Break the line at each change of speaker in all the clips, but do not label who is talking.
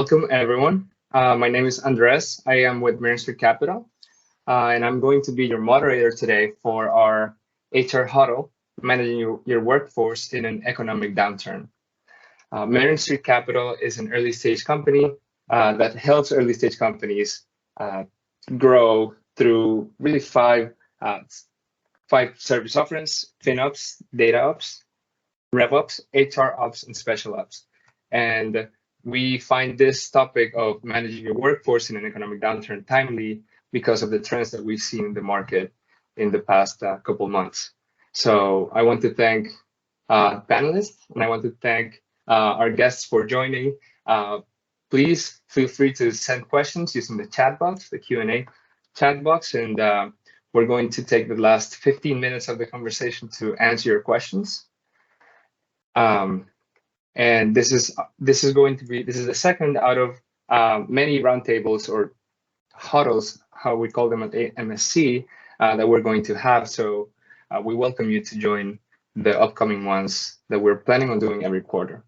Welcome, everyone. My name is Andres. I am with Marion Street Capital, and I'm going to be your moderator today for our HR Huddle, managing your workforce in an economic downturn. Marion Street Capital is an early stage company that helps early stage companies grow through really five service offerings: FinOps, DataOps, RevOps, HR Ops, and Special Ops. And we find this topic of managing your workforce in an economic downturn timely because of the trends that we've seen in the market in the past couple months. So I want to thank panelists, and I want to thank our guests for joining. Please feel free to send questions using the chat box, the Q&A chat box, and we're going to take the last 15 minutes of the conversation to answer your questions. And this is the second out of many roundtables or huddles, how we call them at MSC, that we're going to have. So we welcome you to join the upcoming ones that we're planning on doing every quarter.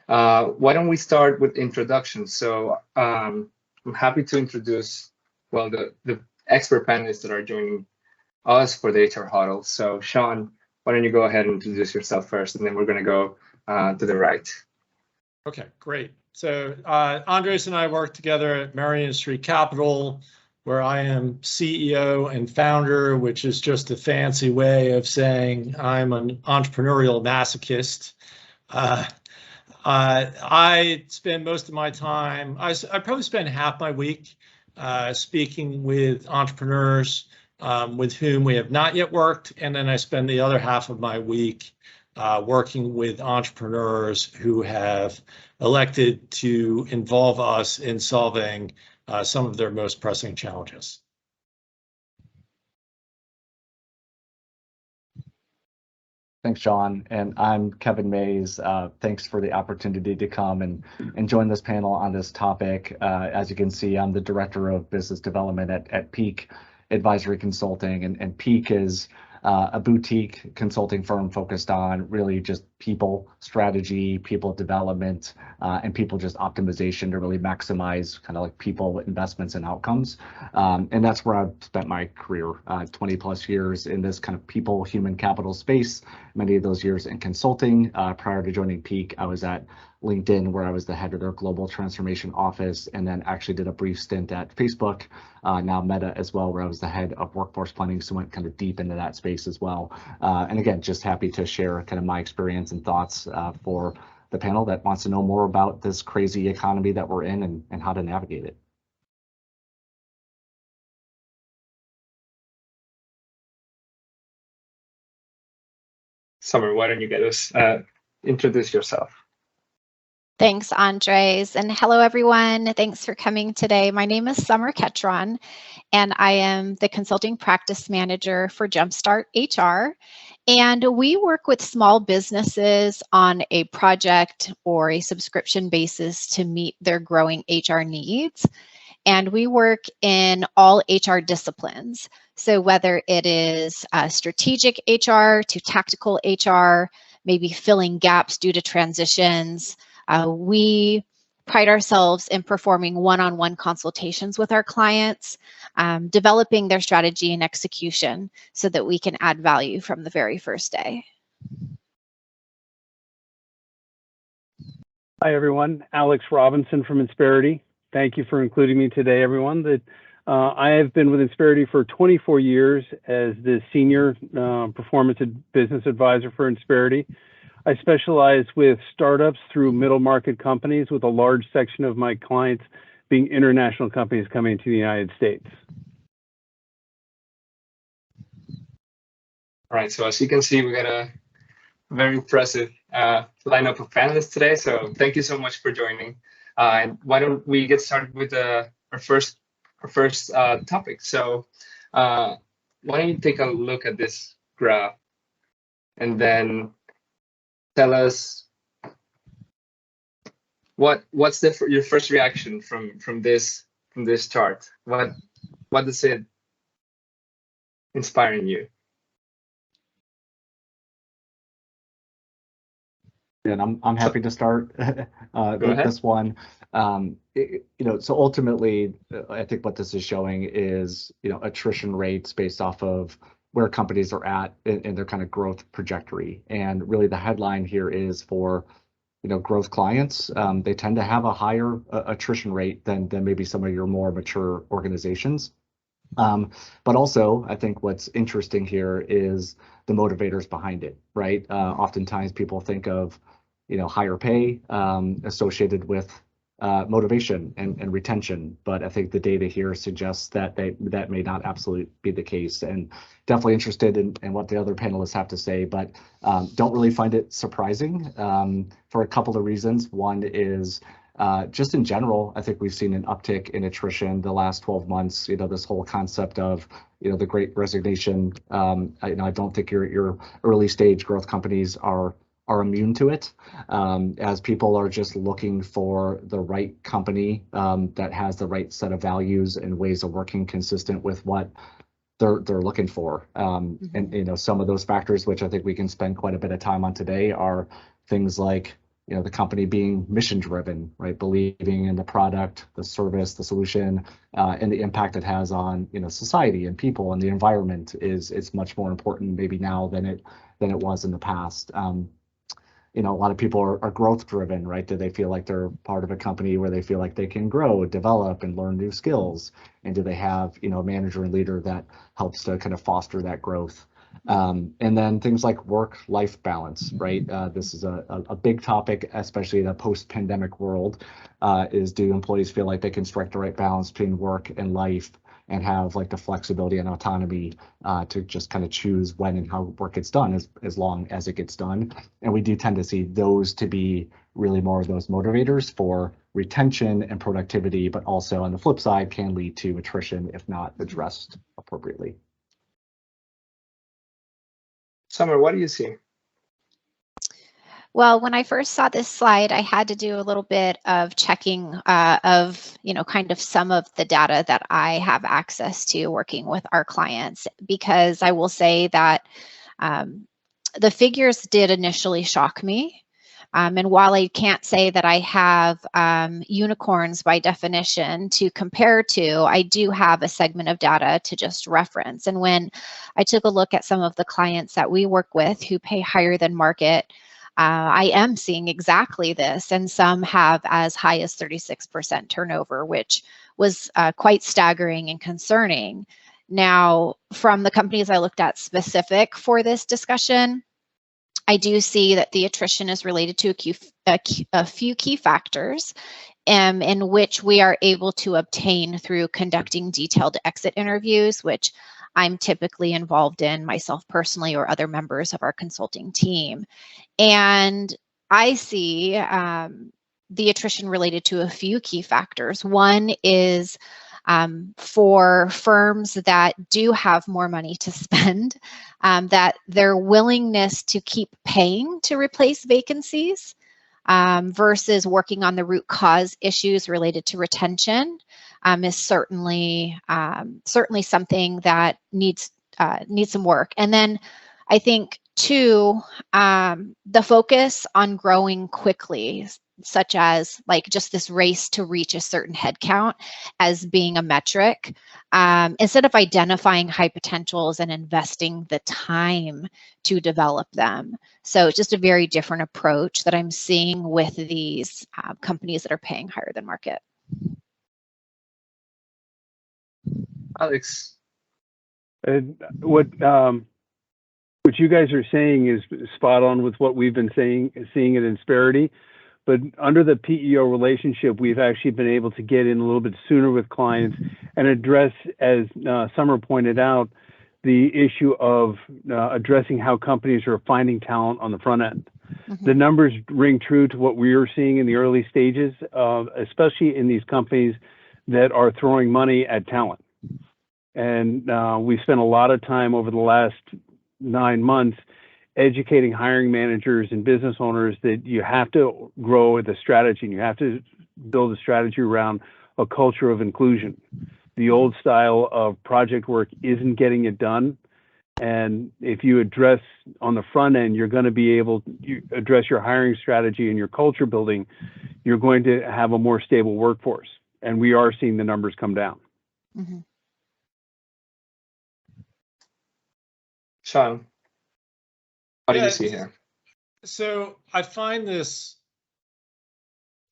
Why don't we start with introductions? So I'm happy to introduce, well, the expert panelists that are joining us for the HR Huddle. So Sean, why don't you go ahead and introduce yourself first, and then we're going to go to the right.
Okay, great. So Andres and I work together at Marion Street Capital, where I am CEO and founder, which is just a fancy way of saying I'm an entrepreneurial masochist. I spend most of my time, I probably spend half my week speaking with entrepreneurs with whom we have not yet worked, and then I spend the other half of my week working with entrepreneurs who have elected to involve us in solving some of their most pressing challenges.
Thanks, Sean. And I'm Kevin Mays. Thanks for the opportunity to come and join this panel on this topic. As you can see, I'm the Director of Business Development at Peak Advisory Consulting, and Peak is a boutique consulting firm focused on really just people strategy, people development, and people just optimization to really maximize kind of like people investments and outcomes. And that's where I've spent my career, 20 plus years in this kind of people, human capital space, many of those years in consulting. Prior to joining Peak, I was at LinkedIn, where I was the head of their global transformation office, and then actually did a brief stint at Facebook, now Meta as well, where I was the head of workforce planning, so went kind of deep into that space as well. And again, just happy to share kind of my experience and thoughts for the panel that wants to know more about this crazy economy that we're in and how to navigate it.
Sommer, why don't you get us introduce yourself?
Thanks, Andres, and hello, everyone. Thanks for coming today. My name is Sommer Ketron, and I am the Consulting Practice Manager for Jumpstart HR. And we work with small businesses on a project or a subscription basis to meet their growing HR needs. And we work in all HR disciplines. So whether it is strategic HR to tactical HR, maybe filling gaps due to transitions, we pride ourselves in performing one-on-one consultations with our clients, developing their strategy and execution so that we can add value from the very first day.
Hi, everyone. Alex Robinson from Insperity. Thank you for including me today, everyone. I have been with Insperity for 24 years as the Senior Performance and Business Advisor for Insperity. I specialize with startups through middle market companies, with a large section of my clients being international companies coming to the United States.
All right, so as you can see, we got a very impressive lineup of panelists today. So thank you so much for joining. And why don't we get started with our first topic? So why don't you take a look at this graph and then tell us what's your first reaction from this chart? What does it inspire in you?
And I'm happy to start with this one. So ultimately, I think what this is showing is, attrition rates based off of where companies are at in their kind of growth trajectory. And really the headline here is for, growth clients, they tend to have a higher attrition rate than maybe some of your more mature organizations. But also, I think what's interesting here is the motivators behind it, right? Oftentimes people think of, higher pay associated with motivation and retention, but I think the data here suggests that that may not absolutely be the case. And definitely interested in what the other panelists have to say, but don't really find it surprising for a couple of reasons. One is just in general, I think we've seen an uptick in attrition the last 12 months. This whole concept of, the Great Resignation. I don't think your early stage growth companies are immune to it, as people are just looking for the right company that has the right set of values and ways of working consistent with what they're looking for. And some of those factors, which I think we can spend quite a bit of time on today, are things like the company being mission driven, right? Believing in the product, the service, the solution, and the impact it has on society and people and the environment is much more important maybe now than it was in the past. A lot of people are growth driven, right? Do they feel like they're part of a company where they feel like they can grow, develop, and learn new skills? And do they have, a manager and leader that helps to kind of foster that growth? And then things like work-life balance, right? This is a big topic, especially in a post-pandemic world, is do employees feel like they can strike the right balance between work and life and have like the flexibility and autonomy to just kind of choose when and how work gets done as long as it gets done. And we do tend to see those to be really more of those motivators for retention and productivity, but also on the flip side can lead to attrition if not addressed appropriately.
Sommer, what do you see?
Well, when I first saw this slide, I had to do a little bit of checking of, kind of some of the data that I have access to working with our clients, because I will say that the figures did initially shock me. And while I can't say that I have unicorns by definition to compare to, I do have a segment of data to just reference. And when I took a look at some of the clients that we work with who pay higher than market, I am seeing exactly this, and some have as high as 36% turnover, which was quite staggering and concerning. Now, from the companies I looked at specific for this discussion, I do see that the attrition is related to a few key factors in which we are able to obtain through conducting detailed exit interviews, which I'm typically involved in myself personally or other members of our consulting team. And I see the attrition related to a few key factors. One is for firms that do have more money to spend, that their willingness to keep paying to replace vacancies versus working on the root cause issues related to retention is certainly something that needs some work. And then I think two, the focus on growing quickly, such as like just this race to reach a certain headcount as being a metric, instead of identifying high potentials and investing the time to develop them. So it's just a very different approach that I'm seeing with these companies that are paying higher than market.
Alex.
What you guys are saying is spot on with what we've been seeing at Insperity. But under the PEO relationship, we've actually been able to get in a little bit sooner with clients and address, as Sommer pointed out, the issue of addressing how companies are finding talent on the front end. Mm-hmm. The numbers ring true to what we are seeing in the early stages, especially in these companies that are throwing money at talent. And we spent a lot of time over the last 9 months educating hiring managers and business owners that you have to grow with a strategy and you have to build a strategy around a culture of inclusion. The old style of project work isn't getting it done, And if you address on the front end, you're going to be able to address your hiring strategy and your culture building, you're going to have a more stable workforce. And we are seeing the numbers come down.
Mm-hmm.
Sean, what do you see here?
So I find this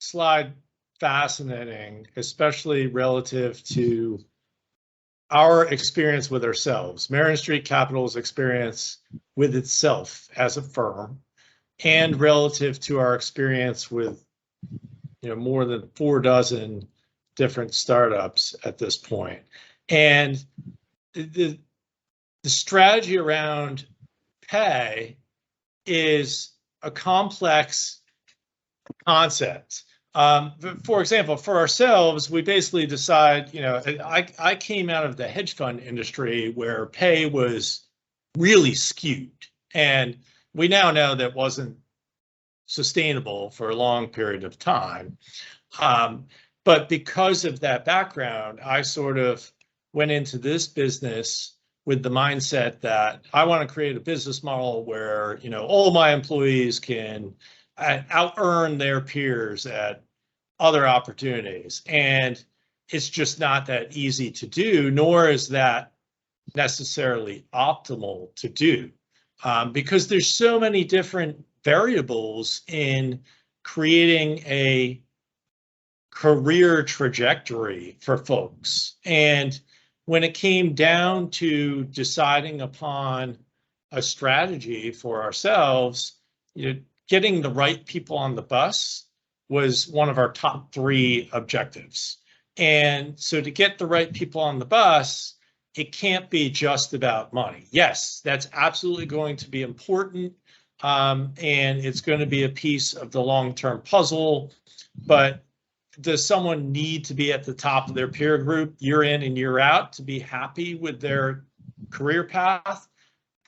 slide fascinating, especially relative to our experience with ourselves, Marion Street Capital's experience with itself as a firm, and relative to our experience with, more than 4 dozen different startups at this point. And the strategy around pay is a complex concept. For example, for ourselves, we basically decide, I came out of the hedge fund industry where pay was really skewed. And we now know that wasn't sustainable for a long period of time. But because of that background, I sort of went into this business with the mindset that I want to create a business model where, all my employees can out-earn their peers at other opportunities. And it's just not that easy to do, nor is that necessarily optimal to do, because there's so many different variables in creating a career trajectory for folks. And when it came down to deciding upon a strategy for ourselves, getting the right people on the bus was one of our top 3 objectives. And so to get the right people on the bus, it can't be just about money. Yes, that's absolutely going to be important. And it's going to be a piece of the long-term puzzle. But does someone need to be at the top of their peer group year in and year out to be happy with their career path?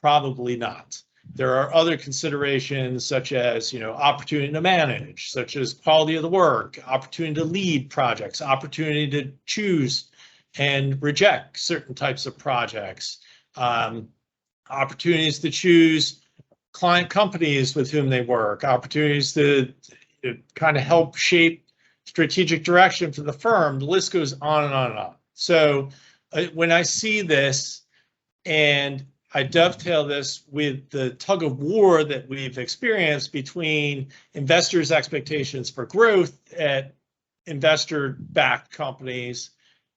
Probably not. There are other considerations such as, opportunity to manage, such as quality of the work, opportunity to lead projects, opportunity to choose and reject certain types of projects, opportunities to choose client companies with whom they work, opportunities to kind of help shape strategic direction for the firm. The list goes on and on and on. So when I see this and I dovetail this with the tug of war that we've experienced between investors' expectations for growth at investor-backed companies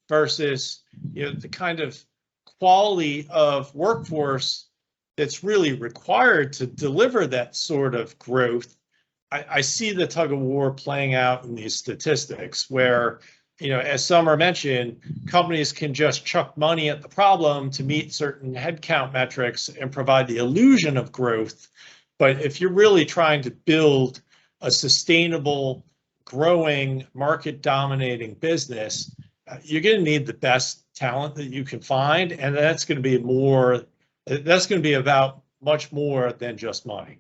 versus the kind of quality of workforce that's really required to deliver that sort of growth, I see the tug of war playing out in these statistics where, as Sommer mentioned, companies can just chuck money at the problem to meet certain headcount metrics and provide the illusion of growth. But if you're really trying to build a sustainable, growing, market-dominating business, you're going to need the best talent that you can find, and that's going to be about much more than just money.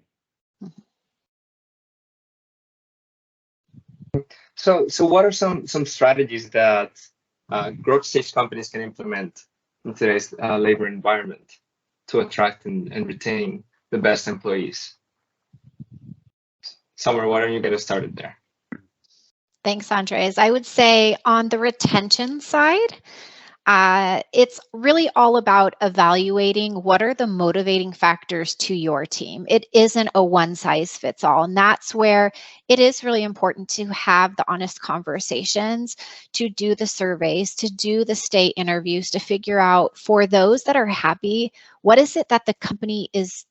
So what are some strategies that growth stage companies can implement in today's labor environment to attract and retain the best employees? Sommer, why don't you get us started there?
Thanks, Andres. I would say on the retention side, it's really all about evaluating what are the motivating factors to your team. It isn't a one size fits all. And that's where it is really important to have the honest conversations, to do the surveys, to do the state interviews, to figure out for those that are happy, what is it that the company is,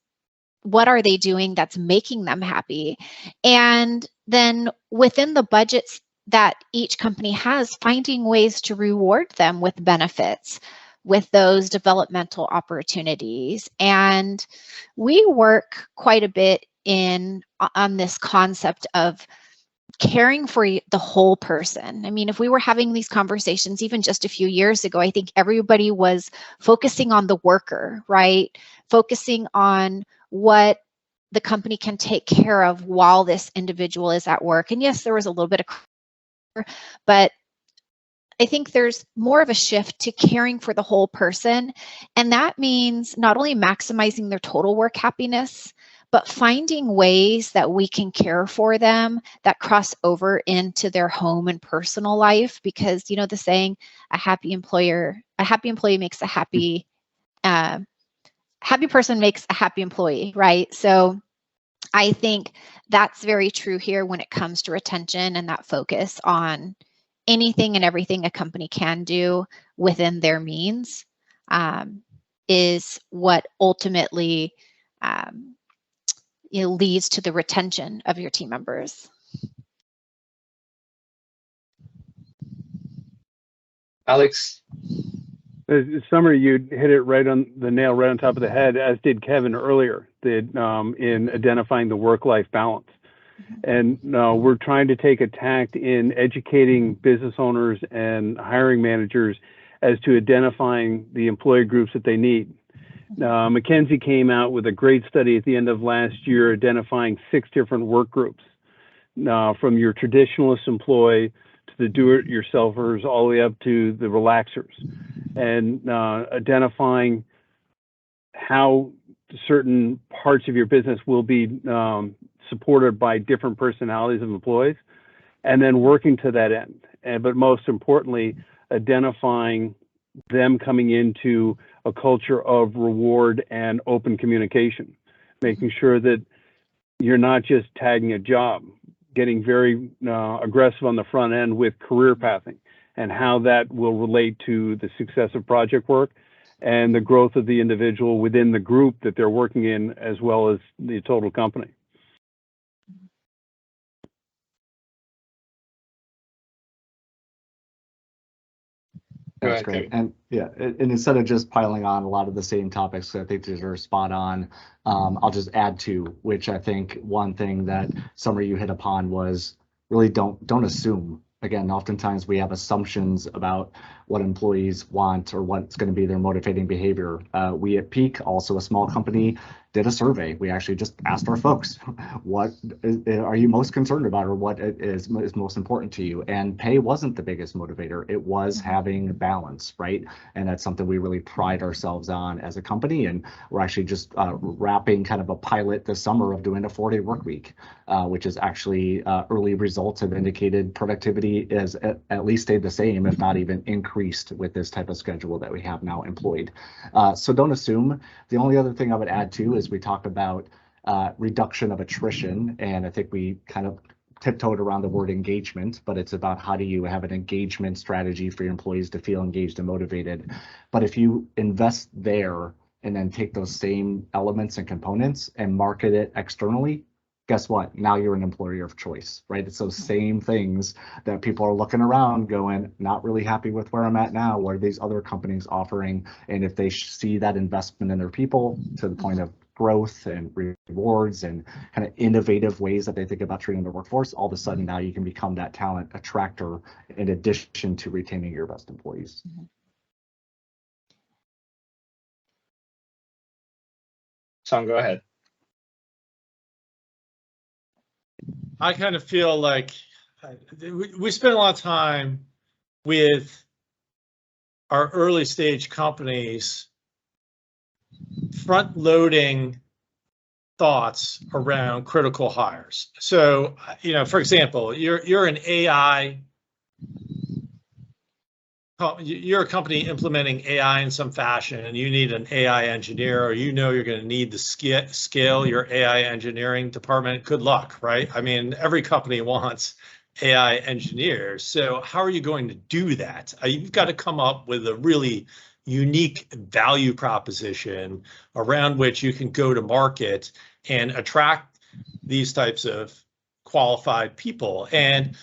what are they doing that's making them happy? And then within the budgets that each company has, finding ways to reward them with benefits, with those developmental opportunities. And we work quite a bit on this concept of caring for the whole person. I mean, if we were having these conversations even just a few years ago, I think everybody was focusing on the worker, right? Focusing on what the company can take care of while this individual is at work. And yes, there was a little bit of, but I think there's more of a shift to caring for the whole person. And that means not only maximizing their total work happiness, but finding ways that we can care for them that cross over into their home and personal life. Because, you know, the saying, a happy employee makes a happy person makes a happy employee, right? So I think that's very true here when it comes to retention and that focus on anything and everything a company can do within their means is what ultimately leads to the retention of your team members.
Alex?
Sommer, you hit it right on the nail, right on top of the head, as did Kevin earlier, in identifying the work-life balance. And we're trying to take a tact in educating business owners and hiring managers as to identifying the employee groups that they need. McKinsey came out with a great study at the end of last year identifying 6 different work groups, from your traditionalist employee to the do-it-yourselfers all the way up to the relaxers, and identifying how certain parts of your business will be supported by different personalities of employees, and then working to that end. But most importantly, identifying them coming into a culture of reward and open communication, making sure that you're not just tagging a job, getting very aggressive on the front end with career pathing and how that will relate to the success of project work and the growth of the individual within the group that they're working in, as well as the total company.
That's great. And yeah, and instead of just piling on a lot of the same topics, I think these are spot on. I'll just add 2, which I think one thing that Sommer you hit upon was really don't assume. Again, oftentimes we have assumptions about what employees want or what's going to be their motivating behavior. We at Peak, also a small company, did a survey. We actually just asked our folks, what are you most concerned about, or what is most important to you? And pay wasn't the biggest motivator. It was having balance, right? And that's something we really pride ourselves on as a company. And we're actually just wrapping kind of a pilot this summer of doing a 4-day work week, which is actually early results have indicated productivity is at least stayed the same, if not even increased with this type of schedule that we have now employed. So don't assume. The only other thing I would add too is we talked about reduction of attrition, and I think we kind of tiptoed around the word engagement, but it's about how do you have an engagement strategy for your employees to feel engaged and motivated. But if you invest there and then take those same elements and components and market it externally, guess what? Now you're an employer of choice, right? It's those same things that people are looking around going, not really happy with where I'm at now. What are these other companies offering? And if they see that investment in their people to the point of growth and rewards and kind of innovative ways that they think about treating their workforce, all of a sudden now you can become that talent attractor in addition to retaining your best employees.
Sean, go ahead.
I kind of feel like we spend a lot of time with our early stage companies front loading thoughts around critical hires. So, you know, for example, you're an AI, you're a company implementing AI in some fashion, and you need an AI engineer, or you know you're going to need to scale your AI engineering department. Good luck, right? I mean, every company wants AI engineers. So how are you going to do that? You've got to come up with a really unique value proposition around which you can go to market and attract these types of qualified people. And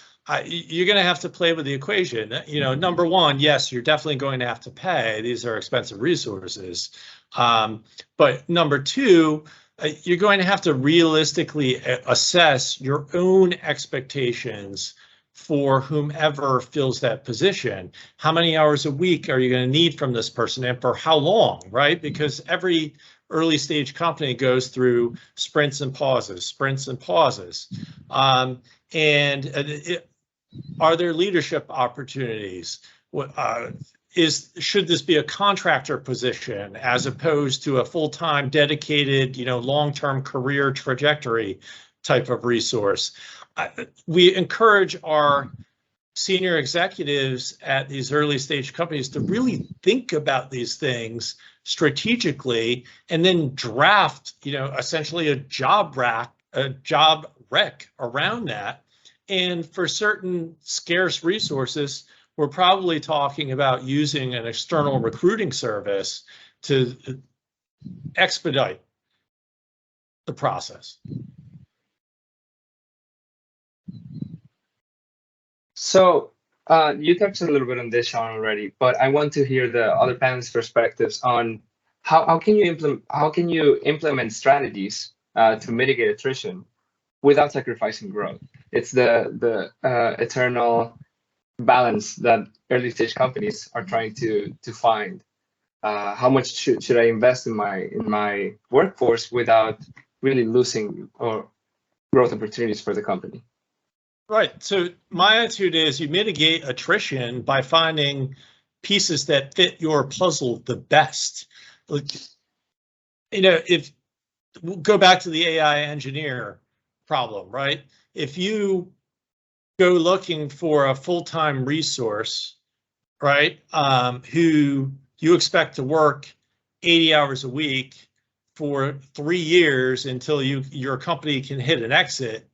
you're going to have to play with the equation. You know, number one, yes, you're definitely going to have to pay. These are expensive resources. But number two, you're going to have to realistically assess your own expectations for whomever fills that position. How many hours a week are you going to need from this person, and for how long, right? Because every early stage company goes through sprints and pauses. Are there leadership opportunities? should this be a contractor position as opposed to a full-time dedicated, long-term career trajectory type of resource? We encourage our senior executives at these early stage companies to really think about these things strategically and then draft, essentially a job rec around that. And for certain scarce resources, we're probably talking about using an external recruiting service to expedite the process.
So you touched a little bit on this, Sean, already, but I want to hear the other panelists' perspectives on how can you implement strategies to mitigate attrition without sacrificing growth. It's the eternal balance that early stage companies are trying to find. How much should I invest in my workforce without really losing or growth opportunities for the company?
Right. So my attitude is you mitigate attrition by finding pieces that fit your puzzle the best. If we'll go back to the AI engineer problem, right? If you go looking for a full-time resource, right, who you expect to work 80 hours a week for 3 years until your company can hit an exit,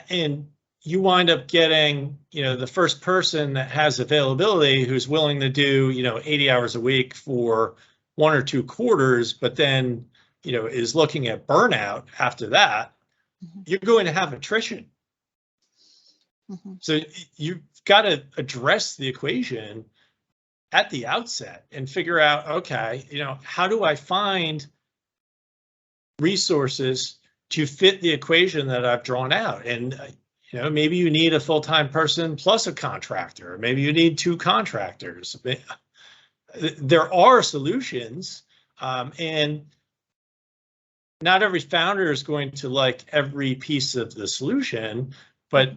and you wind up getting, the first person that has availability who's willing to do, 80 hours a week for 1 or 2 quarters, but then, is looking at burnout after that, you're going to have attrition. So you've got to address the equation at the outset and figure out, okay, how do I find resources to fit the equation that I've drawn out? And, maybe you need a full-time person plus a contractor. Maybe you need 2 contractors. There are solutions, and not every founder is going to like every piece of the solution, but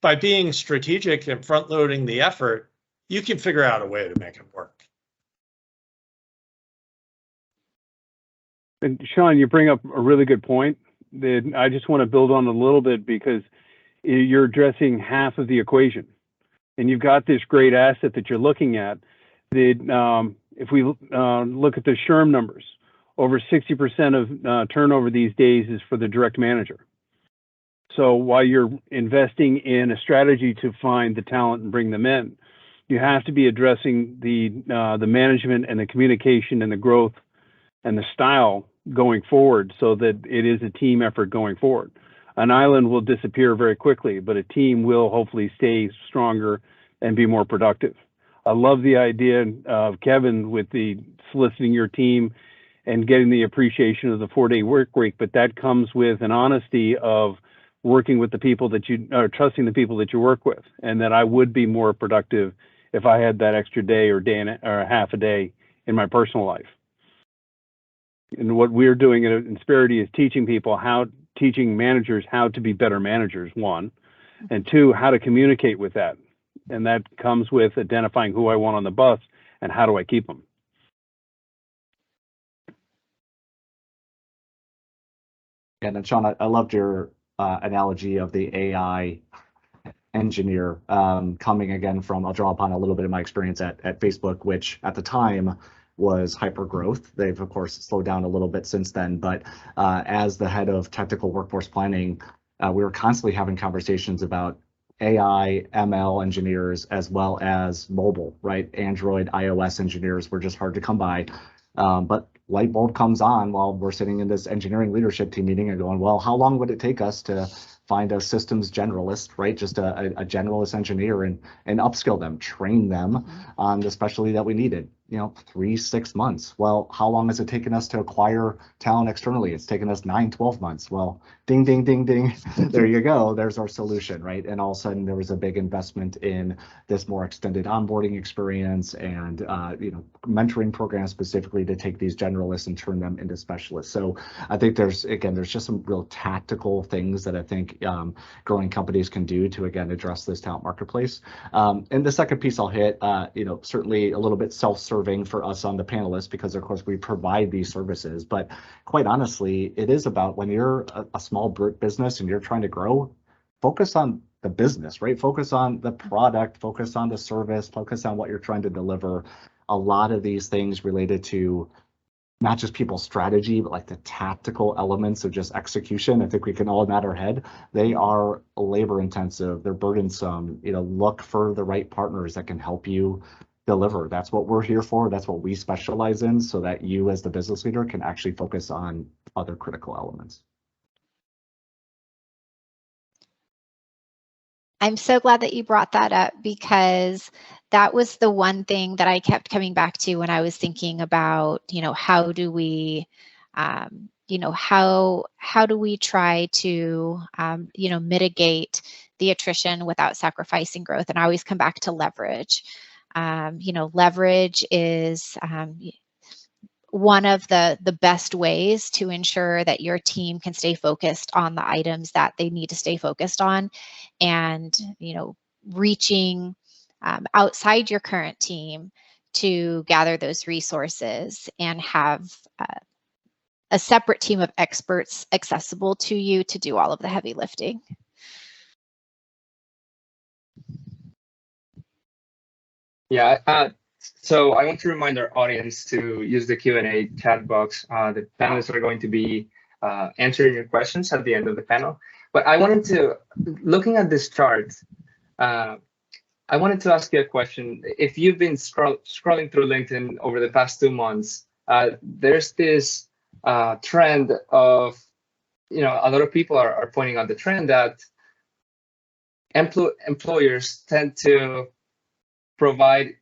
by being strategic and front-loading the effort, you can figure out a way to make it work.
And Sean, you bring up a really good point that I just want to build on a little bit, because you're addressing half of the equation, and you've got this great asset that you're looking at. That if we look at the SHRM numbers, over 60% of turnover these days is for the direct manager. So while you're investing in a strategy to find the talent and bring them in, you have to be addressing the management and the communication and the growth and the style going forward, so that it is a team effort going forward. An island will disappear very quickly, but a team will hopefully stay stronger and be more productive. I love the idea of Kevin with the soliciting your team and getting the appreciation of the 4-day work week, but that comes with an honesty of working with the people that you are, trusting the people that you work with, and that I would be more productive if I had that extra day or half a day in my personal life. And what we're doing at Insperity is teaching managers how to be better managers, 1, and 2, how to communicate with that. And that comes with identifying who I want on the bus and how do I keep them.
And then Sean, I loved your analogy of the AI engineer coming again from, I'll draw upon a little bit of my experience at Facebook, which at the time was hyper growth. They've of course slowed down a little bit since then, but as the head of technical workforce planning, we were constantly having conversations about AI, ML engineers, as well as mobile, right? Android, iOS engineers were just hard to come by. But light bulb comes on while we're sitting in this engineering leadership team meeting and going, well, how long would it take us to find a systems generalist, right? Just a generalist engineer and upskill them, train them on the specialty that we needed. 3-6 months. Well, how long has it taken us to acquire talent externally? It's taken us 9-12 months. Well, ding, ding, ding, ding. There you go. There's our solution, right? And all of a sudden there was a big investment in this more extended onboarding experience and mentoring programs specifically to take these generalists and turn them into specialists. So I think there's just some real tactical things that I think growing companies can do to, again, address this talent marketplace. And the second piece I'll hit, certainly a little bit self-serving for us on the panelists, because of course we provide these services, but quite honestly, it is about when you're a small business and you're trying to grow, focus on the business, right? Focus on the product, focus on the service, focus on what you're trying to deliver. A lot of these things related to not just people's strategy, but like the tactical elements of just execution. I think we can all nod our head. They are labor intensive, they're burdensome. Look for the right partners that can help you deliver. That's what we're here for. That's what we specialize in, so that you as the business leader can actually focus on other critical elements.
I'm so glad that you brought that up, because that was the one thing that I kept coming back to when I was thinking about, how do we, how do we try to, mitigate the attrition without sacrificing growth? And I always come back to leverage. Leverage is one of the best ways to ensure that your team can stay focused on the items that they need to stay focused on, and reaching outside your current team to gather those resources and have a separate team of experts accessible to you to do all of the heavy lifting.
Yeah, so I want to remind our audience to use the Q&A chat box. The panelists are going to be answering your questions at the end of the panel. But I wanted to, looking at this chart, I wanted to ask you a question. If you've been scrolling through LinkedIn over the past 2 months, there's this trend of, a lot of people are pointing out the trend that employers tend to provide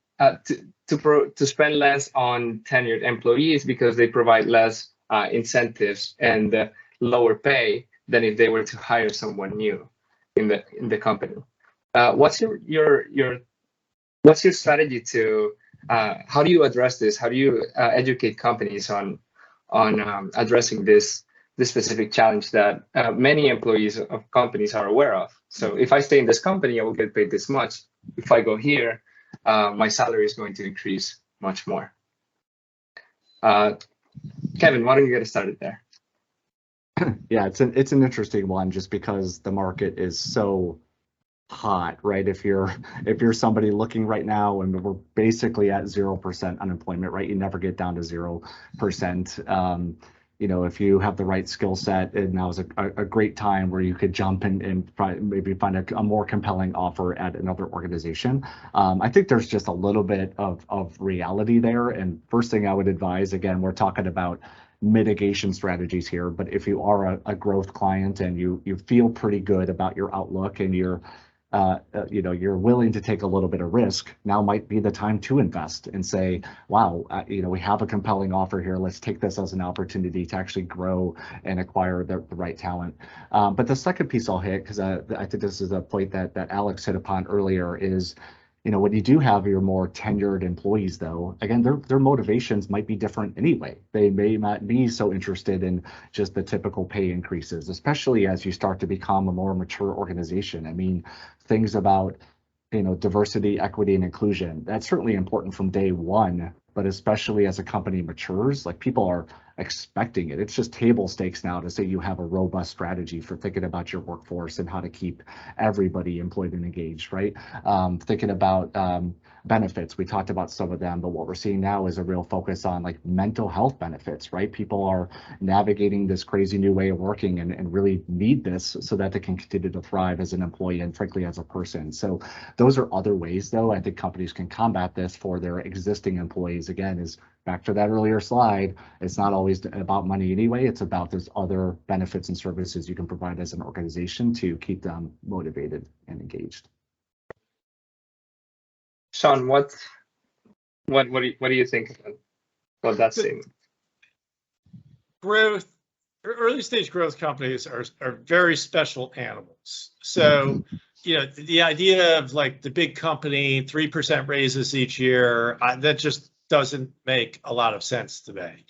to spend less on tenured employees because they provide less incentives and lower pay than if they were to hire someone new in the company. What's your strategy to how do you address this? How do you educate companies on addressing this specific challenge that many employees of companies are aware of? So if I stay in this company, I will get paid this much. If I go here, my salary is going to increase much more. Kevin, why don't you get us started there?
Yeah, it's an interesting one, just because the market is so hot, right? If you're somebody looking right now, and we're basically at 0% unemployment, right? You never get down to 0%. If you have the right skill set, and now is a great time where you could jump and maybe find a more compelling offer at another organization. I think there's just a little bit of reality there. And first thing I would advise, again, we're talking about mitigation strategies here, but if you are a growth client and you feel pretty good about your outlook, and you're willing to take a little bit of risk, now might be the time to invest and say, wow, we have a compelling offer here. Let's take this as an opportunity to actually grow and acquire the right talent. But the second piece I'll hit, because I think this is a point that Alex hit upon earlier, is when you do have your more tenured employees, though, again, their motivations might be different anyway. They may not be so interested in just the typical pay increases, especially as you start to become a more mature organization. I mean, things about diversity, equity, and inclusion, that's certainly important from day one, but especially as a company matures, like, people are expecting it. It's just table stakes now to say you have a robust strategy for thinking about your workforce and how to keep everybody employed and engaged, right? Thinking about benefits, we talked about some of them, but what we're seeing now is a real focus on like mental health benefits, right? People are navigating this crazy new way of working and really need this so that they can continue to thrive as an employee and frankly as a person. So those are other ways, though, I think companies can combat this for their existing employees. Again, is back to that earlier slide, it's not always about money anyway. It's about those other benefits and services you can provide as an organization to keep them motivated and engaged.
Sean, what What do you think about that statement?
Growth, early stage growth companies are very special animals. So, the idea of like the big company, 3% raises each year, that just doesn't make a lot of sense to me.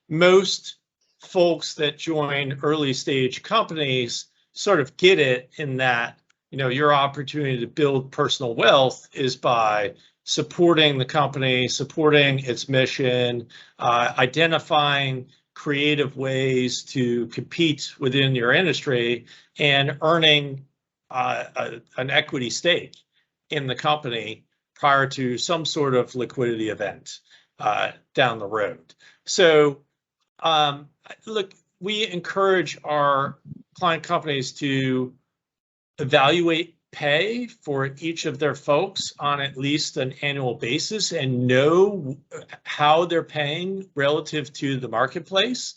Most folks that join early stage companies sort of get it in that, your opportunity to build personal wealth is by supporting the company, supporting its mission, identifying creative ways to compete within your industry, and earning an equity stake in the company prior to some sort of liquidity event down the road. So, look, we encourage our client companies to evaluate pay for each of their folks on at least an annual basis and know how they're paying relative to the marketplace.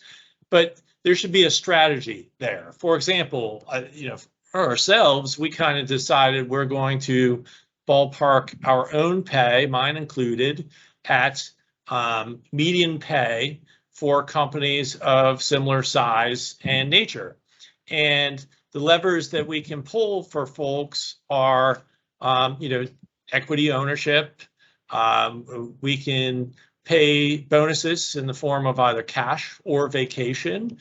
But there should be a strategy there. For example, for ourselves, we kind of decided we're going to ballpark our own pay, mine included, at median pay for companies of similar size and nature. And the levers that we can pull for folks are, equity ownership. We can pay bonuses in the form of either cash or vacation.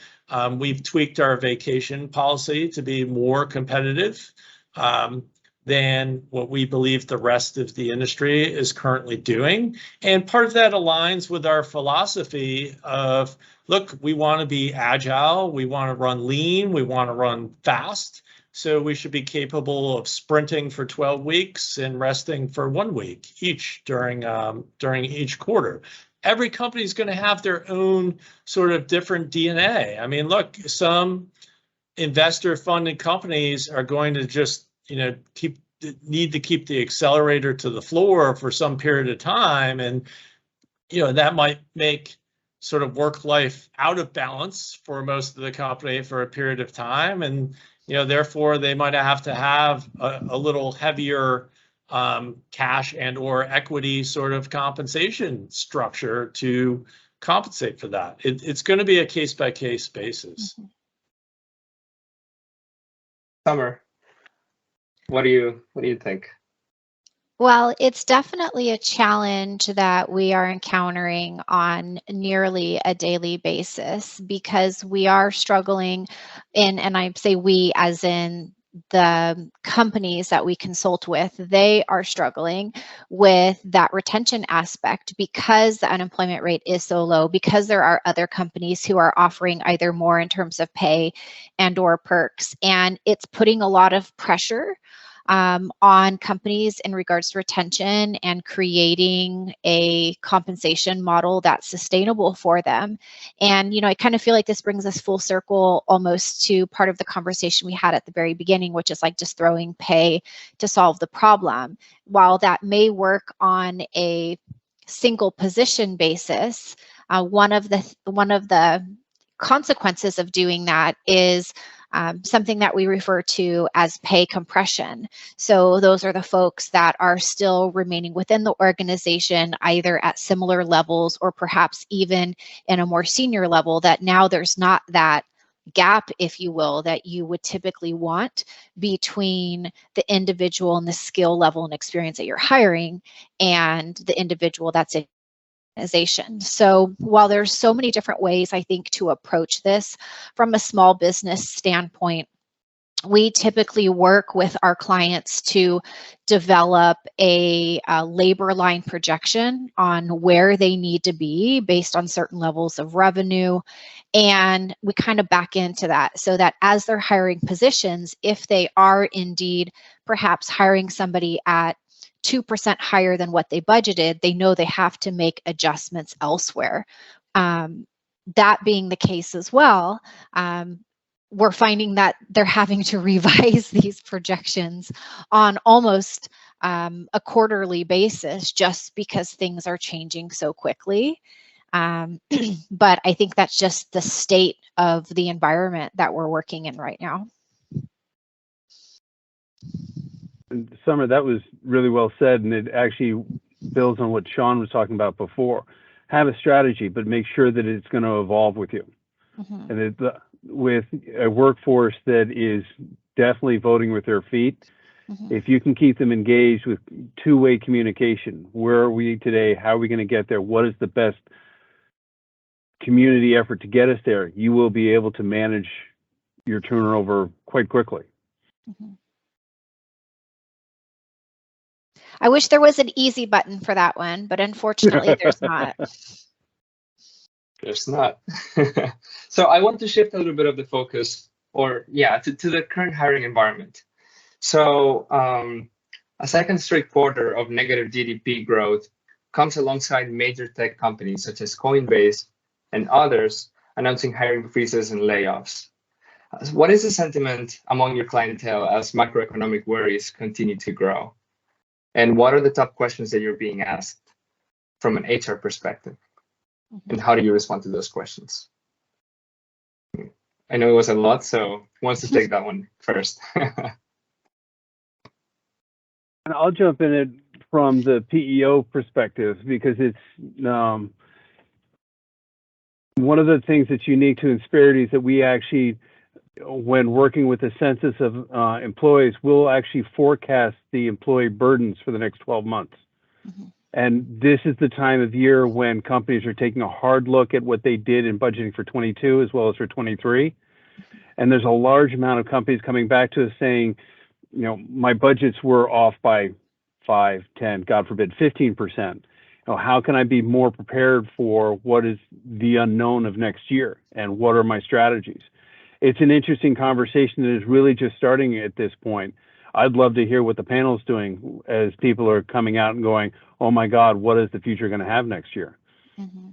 We've tweaked our vacation policy to be more competitive than what we believe the rest of the industry is currently doing. And part of that aligns with our philosophy of, look, we want to be agile, we want to run lean, we want to run fast. So we should be capable of sprinting for 12 weeks and resting for 1 week each during each quarter. Every company is going to have their own sort of different DNA. I mean, look, some investor-funded companies are going to just need to keep the accelerator to the floor for some period of time, and that might make sort of work life out of balance for most of the company for a period of time, and therefore they might have to have a little heavier cash and or equity sort of compensation structure to compensate for that. It's going to be a case by case basis.
Mm-hmm.
Sommer, what do you think?
Well, it's definitely a challenge that we are encountering on nearly a daily basis, because we are struggling and I say we as in the companies that we consult with, they are struggling with that retention aspect because the unemployment rate is so low, because there are other companies who are offering either more in terms of pay and or perks. And it's putting a lot of pressure on companies in regards to retention and creating a compensation model that's sustainable for them. And, I kind of feel like this brings us full circle almost to part of the conversation we had at the very beginning, which is like just throwing pay to solve the problem. While that may work on a single position basis, one of the consequences of doing that is something that we refer to as pay compression. So those are the folks that are still remaining within the organization, either at similar levels or perhaps even in a more senior level, that now there's not that gap, if you will, that you would typically want between the individual and the skill level and experience that you're hiring and the individual that's in organization. So while there's so many different ways, I think, to approach this from a small business standpoint, we typically work with our clients to develop a labor line projection on where they need to be based on certain levels of revenue. And we kind of back into that so that as they're hiring positions, if they are indeed perhaps hiring somebody at 2% higher than what they budgeted, they know they have to make adjustments elsewhere. That being the case as well, we're finding that they're having to revise these projections on almost a quarterly basis just because things are changing so quickly. But I think that's just the state of the environment that we're working in right now.
Sommer, that was really well said, and it actually builds on what Sean was talking about before. Have a strategy, but make sure that it's going to evolve with you.
Mm-hmm.
And with a workforce that is definitely voting with their feet,
Mm-hmm.
if you can keep them engaged with two-way communication, where are we today? How are we going to get there? What is the best community effort to get us there? You will be able to manage your turnover quite quickly.
Mm-hmm. I wish there was an easy button for that one, but unfortunately there's not.
There's not. So I want to shift a little bit of the focus, or to the current hiring environment. So a second straight quarter of negative GDP growth comes alongside major tech companies such as Coinbase and others announcing hiring freezes and layoffs. What is the sentiment among your clientele as macroeconomic worries continue to grow? And what are the top questions that you're being asked from an HR perspective? And how do you respond to those questions? I know it was a lot, so who wants to take that one first?
And I'll jump in it from the PEO perspective, because it's one of the things that's unique to Insperity is that we actually, when working with the census of employees, we'll actually forecast the employee burdens for the next 12 months.
Mm-hmm.
And this is the time of year when companies are taking a hard look at what they did in budgeting for 22 as well as for 23. And there's a large amount of companies coming back to us saying, you know, my budgets were off by 5, 10, God forbid, 15%. You know, how can I be more prepared for what is the unknown of next year? And what are my strategies? It's an interesting conversation that is really just starting at this point. I'd love to hear what the panel's doing as people are coming out and going, oh my God, what is the future going to have next year?
Mm-hmm.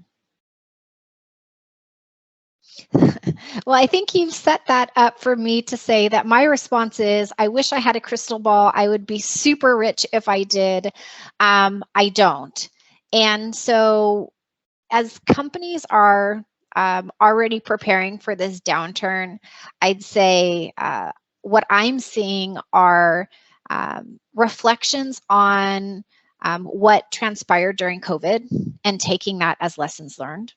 Well, I think you've set that up for me to say that my response is, I wish I had a crystal ball. I would be super rich if I did. I don't. And so as companies are already preparing for this downturn, I'd say what I'm seeing are reflections on what transpired during COVID and taking that as lessons learned.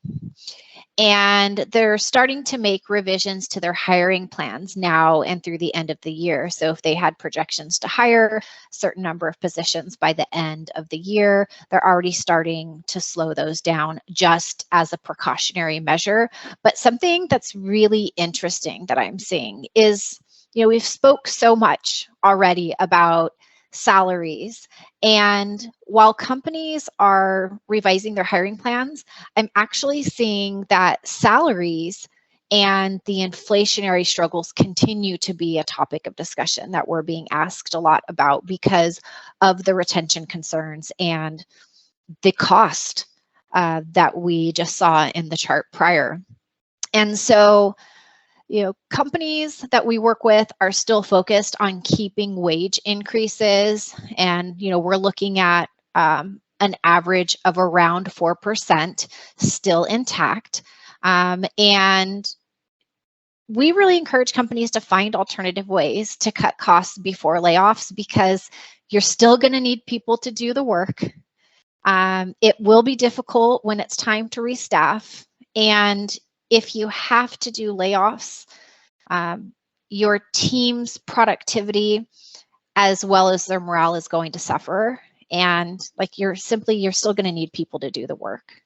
And they're starting to make revisions to their hiring plans now and through the end of the year. So if they had projections to hire a certain number of positions by the end of the year, they're already starting to slow those down just as a precautionary measure. But something that's really interesting that I'm seeing is, you know, we've spoke so much already about salaries. And while companies are revising their hiring plans, I'm actually seeing that salaries and the inflationary struggles continue to be a topic of discussion that we're being asked a lot about because of the retention concerns and the cost that we just saw in the chart prior. And so, you know, companies that we work with are still focused on keeping wage increases. And, you know, we're looking at an average of around 4% still intact. And we really encourage companies to find alternative ways to cut costs before layoffs because you're still going to need people to do the work. It will be difficult when it's time to restaff. And if you have to do layoffs, your team's productivity as well as their morale is going to suffer. And like you're still going to need people to do the work.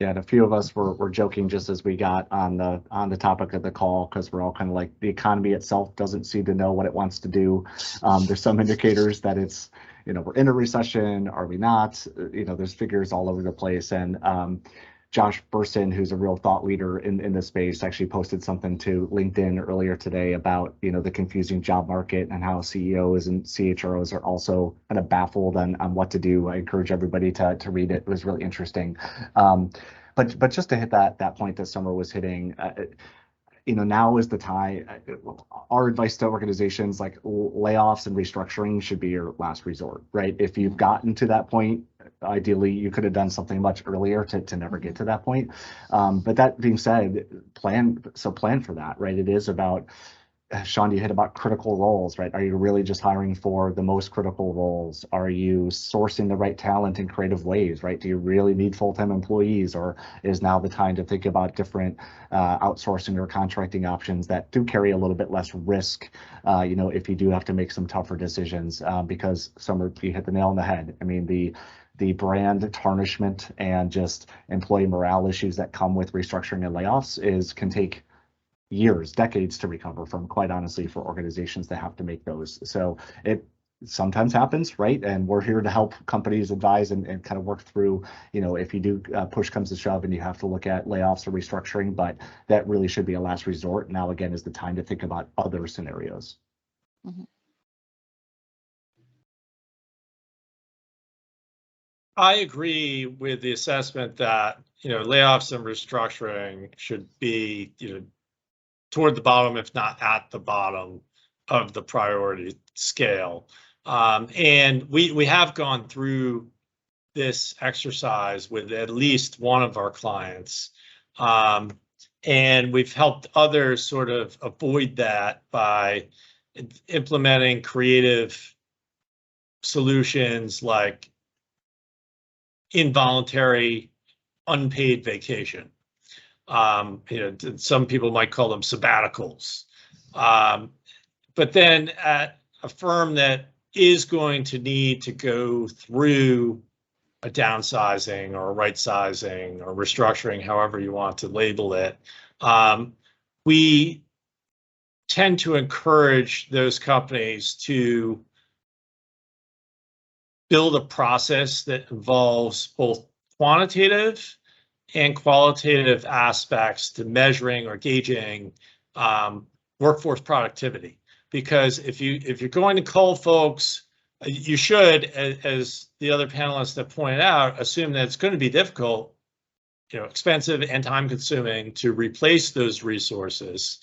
Yeah, and a few of us were joking just as we got on the topic of the call, because we're all kind of like, the economy itself doesn't seem to know what it wants to do. There's some indicators that it's, you know, we're in a recession, are we not? You know, there's figures all over the place. And Josh Burson, who's a real thought leader in this space, actually posted something to LinkedIn earlier today about, you know, the confusing job market and how CEOs and CHROs are also kind of baffled on what to do. I encourage everybody to read it. It was really interesting. But just to hit that point that Sommer was hitting, you know, now is the time. Our advice to organizations, like layoffs and restructuring should be your last resort, right? If you've gotten to that point, ideally you could have done something much earlier to never get to that point. But that being said, plan for that, right? It is about Sean, you hit about critical roles, right? Are you really just hiring for the most critical roles? Are you sourcing the right talent in creative ways, right? Do you really need full-time employees, or is now the time to think about different outsourcing or contracting options that do carry a little bit less risk, if you do have to make some tougher decisions? Because Sommer, you hit the nail on the head. I mean, the brand tarnishment and just employee morale issues that come with restructuring and layoffs can take years, decades to recover from, quite honestly, for organizations that have to make those. So it sometimes happens, right? And we're here to help companies advise and kind of work through, if you do push comes to shove and you have to look at layoffs or restructuring, but that really should be a last resort. Now, again, is the time to think about other scenarios.
Mm-hmm.
I agree with the assessment that, layoffs and restructuring should be, toward the bottom, if not at the bottom of the priority scale. And we have gone through this exercise with at least one of our clients. And we've helped others sort of avoid that by implementing creative solutions like involuntary unpaid vacation. Some people might call them sabbaticals. But then at a firm that is going to need to go through a downsizing or a right sizing or restructuring, however you want to label it, we tend to encourage those companies to build a process that involves both quantitative and qualitative aspects to measuring or gauging workforce productivity. Because if you're going to call folks, you should, as the other panelists have pointed out, assume that it's going to be difficult, expensive and time-consuming to replace those resources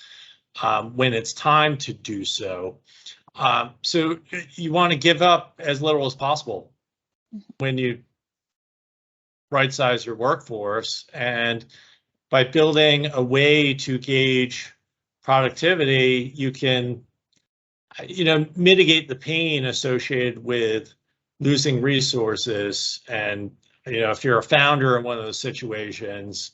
when it's time to do so. So you want to give up as little as possible when you right-size your workforce, and by building a way to gauge productivity, you can, mitigate the pain associated with losing resources. And, if you're a founder in one of those situations,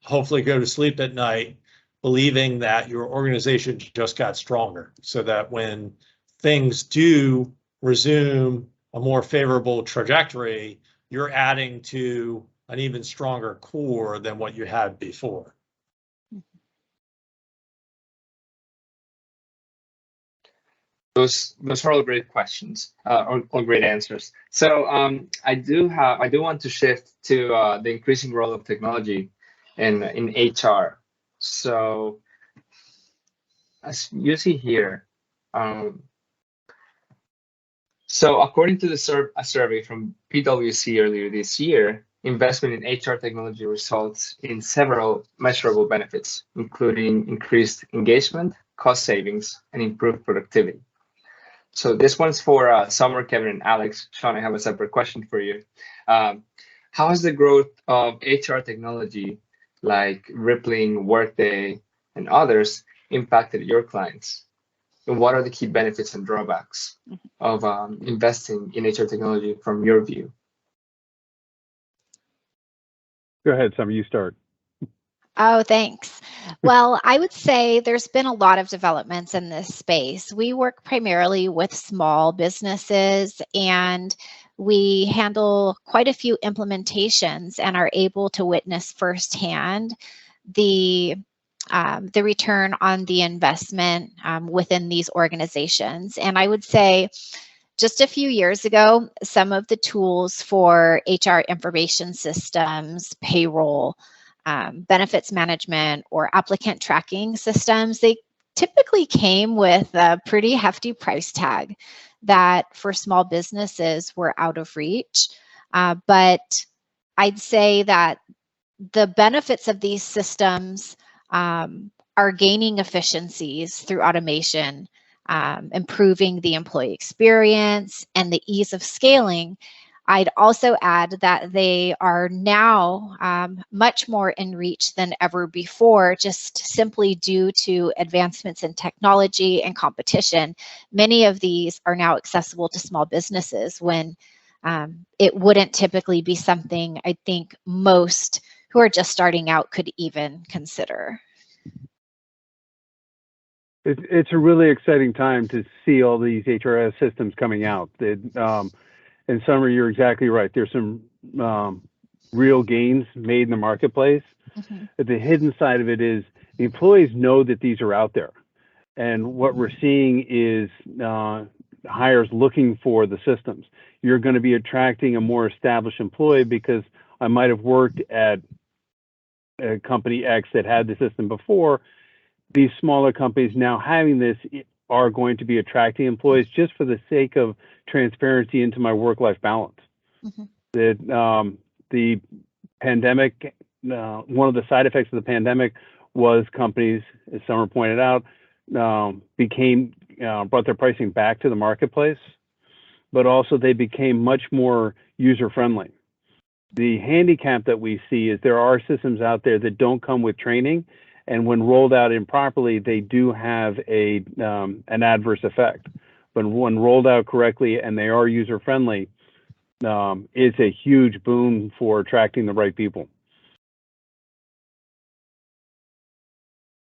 hopefully go to sleep at night believing that your organization just got stronger, so that when things do resume a more favorable trajectory, you're adding to an even stronger core than what you had before.
Those are all great questions, all great answers. So I do want to shift to the increasing role of technology in HR. So as you see here, so according to a survey from PwC earlier this year, investment in HR technology results in several measurable benefits, including increased engagement, cost savings, and improved productivity. So this one's for Sommer, Kevin, and Alex. Sean, I have a separate question for you. How has the growth of HR technology like Rippling, Workday, and others impacted your clients? And what are the key benefits and drawbacks of investing in HR technology from your view?
Go ahead, Sommer, you start.
Oh, thanks. Well, I would say there's been a lot of developments in this space. We work primarily with small businesses, and we handle quite a few implementations and are able to witness firsthand the return on the investment within these organizations. And I would say just a few years ago, some of the tools for HR information systems, payroll, benefits management, or applicant tracking systems, they typically came with a pretty hefty price tag that for small businesses were out of reach. But I'd say that the benefits of these systems are gaining efficiencies through automation, improving the employee experience and the ease of scaling. I'd also add that they are now much more in reach than ever before, just simply due to advancements in technology and competition. Many of these are now accessible to small businesses when it wouldn't typically be something I think most who are just starting out could even consider.
It's a really exciting time to see all these HRS systems coming out. In summary, you're exactly right. There's some real gains made in the marketplace.
Mm-hmm.
But the hidden side of it is the employees know that these are out there. And what we're seeing is hires looking for the systems. You're going to be attracting a more established employee because I might have worked at a company X that had the system before. These smaller companies now having this are going to be attracting employees just for the sake of transparency into my work-life balance.
Mm-hmm.
The pandemic, one of the side effects of the pandemic was companies, as Sommer pointed out, brought their pricing back to the marketplace, but also they became much more user-friendly. The handicap that we see is there are systems out there that don't come with training, and when rolled out improperly, they do have an adverse effect. But when rolled out correctly and they are user-friendly, it's a huge boon for attracting the right people.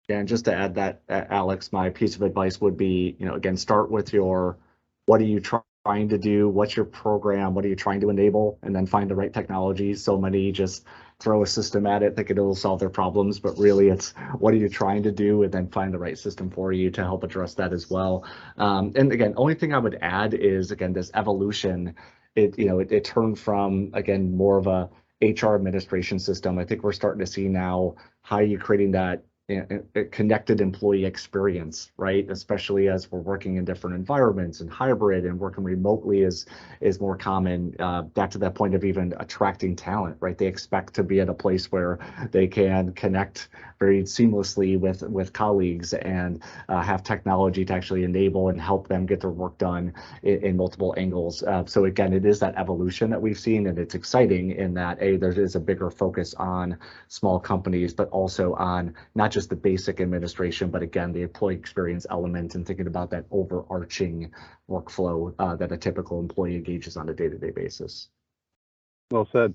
Yeah, and just to add that, Alex, my piece of advice would be, again, start with what are you trying to do? What's your program? What are you trying to enable? And then find the right technology. So many just throw a system at it, thinking it'll solve their problems, but really it's what are you trying to do, and then find the right system for you to help address that as well. And again, only thing I would add is, again, this evolution, it turned from, again, more of a HR administration system. I think we're starting to see now how you creating that connected employee experience, right? Especially as we're working in different environments and hybrid, and working remotely is more common. Back to that point of even attracting talent, right? They expect to be at a place where they can connect very seamlessly with colleagues and have technology to actually enable and help them get their work done in multiple angles. So again, it is that evolution that we've seen, and it's exciting in that there is a bigger focus on small companies, but also on not just the basic administration, but again, the employee experience element, and thinking about that overarching workflow that a typical employee engages on a day-to-day basis.
Well said.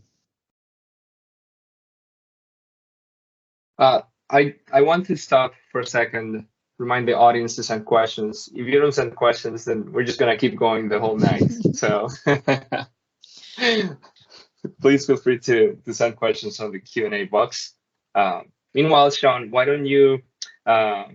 I want to stop for a second, remind the audience to send questions. If you don't send questions, then we're just going to keep going the whole night. So please feel free to send questions on the Q&A box. Meanwhile, Sean, why don't you, while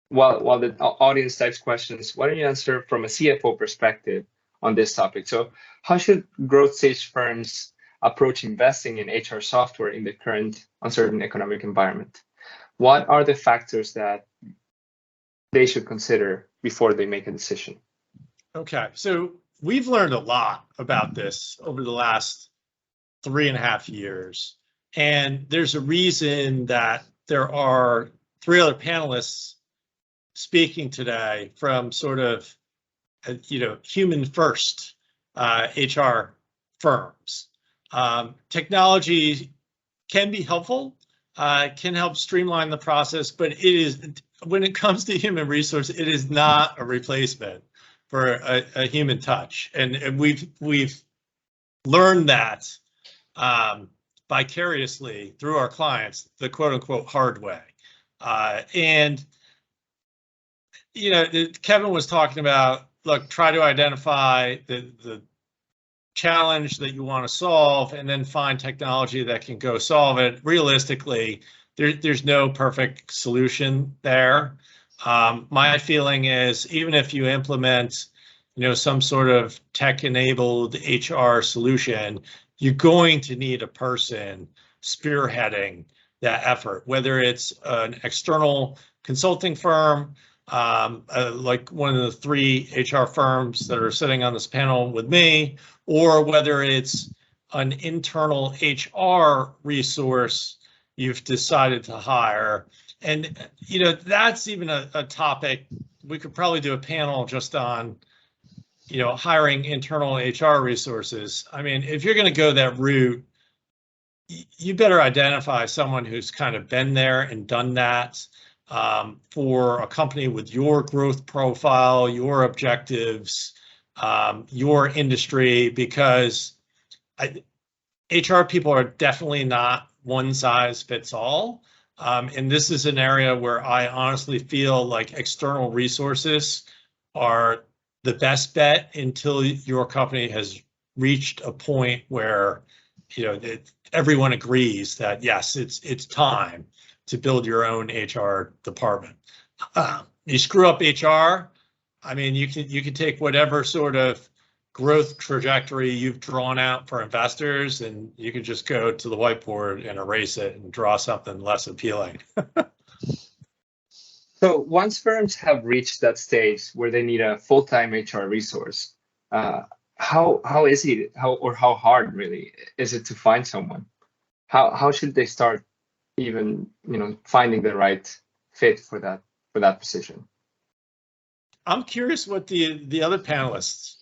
the audience types questions, why don't you answer from a CFO perspective on this topic? So how should growth stage firms approach investing in HR software in the current uncertain economic environment? What are the factors that they should consider before they make a decision?
Okay, so we've learned a lot about this over the last 3.5 years. And there's a reason that there are 3 other panelists speaking today from sort of, human first HR firms. Technology can be helpful, can help streamline the process, but it is, when it comes to human resource, it is not a replacement for a human touch. And we've learned that vicariously through our clients, the quote unquote hard way. And Kevin was talking about, look, try to identify the challenge that you want to solve, and then find technology that can go solve it. Realistically, there's no perfect solution there. My feeling is, even if you implement, some sort of tech-enabled HR solution, you're going to need a person spearheading that effort, whether it's an external consulting firm, like one of the 3 HR firms that are sitting on this panel with me, or whether it's an internal HR resource you've decided to hire. And, that's even a topic. We could probably do a panel just on hiring internal HR resources. I mean, if you're going to go that route, you better identify someone who's kind of been there and done that for a company with your growth profile, your objectives, your industry, because HR people are definitely not one size fits all. And this is an area where I honestly feel like external resources are the best bet until your company has reached a point where everyone agrees that yes, it's time to build your own HR department. You screw up HR, I mean, you can take whatever sort of growth trajectory you've drawn out for investors, and you can just go to the whiteboard and erase it and draw something less appealing.
So once firms have reached that stage where they need a full-time HR resource, how hard really is it to find someone? How should they start even finding the right fit for that position?
I'm curious what the other panelists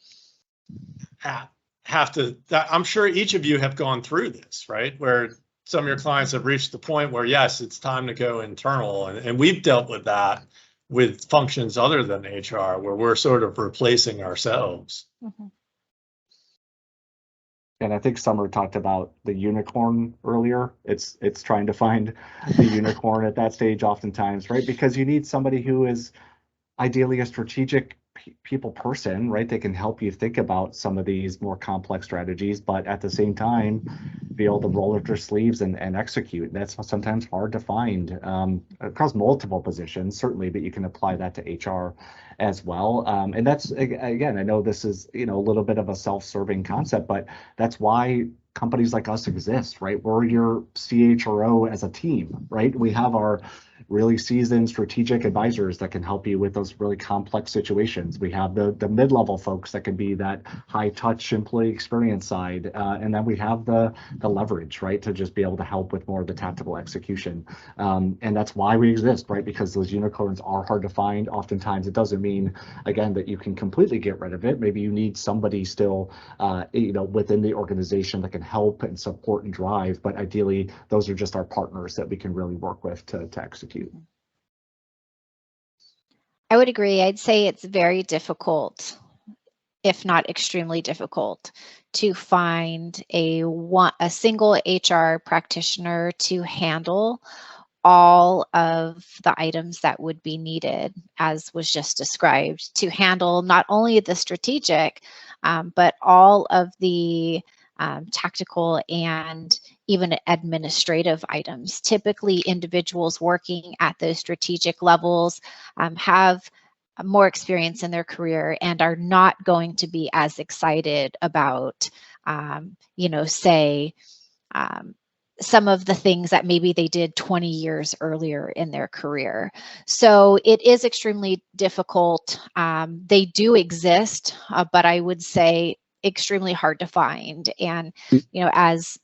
have to. I'm sure each of you have gone through this, right? Where some of your clients have reached the point where yes, it's time to go internal, and we've dealt with that with functions other than HR, where we're sort of replacing ourselves.
Mm-hmm.
And I think Sommer talked about the unicorn earlier. It's trying to find the unicorn at that stage oftentimes, right? Because you need somebody who is ideally a strategic people person, right? They can help you think about some of these more complex strategies, but at the same time, be able to roll up their sleeves and execute. That's sometimes hard to find across multiple positions, certainly, but you can apply that to HR as well. And that's, again, I know this is, a little bit of a self-serving concept, but that's why companies like us exist, right? We're your CHRO as a team, right? We have our really seasoned strategic advisors that can help you with those really complex situations. We have the mid-level folks that can be that high-touch employee experience side, and then we have the leverage, right, to just be able to help with more of the tactical execution. And that's why we exist, right? Because those unicorns are hard to find. Oftentimes, it doesn't mean, again, that you can completely get rid of it. Maybe you need somebody still, within the organization that can help and support and drive. But ideally, those are just our partners that we can really work with to execute.
I would agree. I'd say it's very difficult, if not extremely difficult, to find a single HR practitioner to handle all of the items that would be needed, as was just described, to handle not only the strategic, but all of the tactical and even administrative items. Typically, individuals working at those strategic levels have more experience in their career and are not going to be as excited about, some of the things that maybe they did 20 years earlier in their career. So it is extremely difficult. They do exist, but I would say extremely hard to find. And, as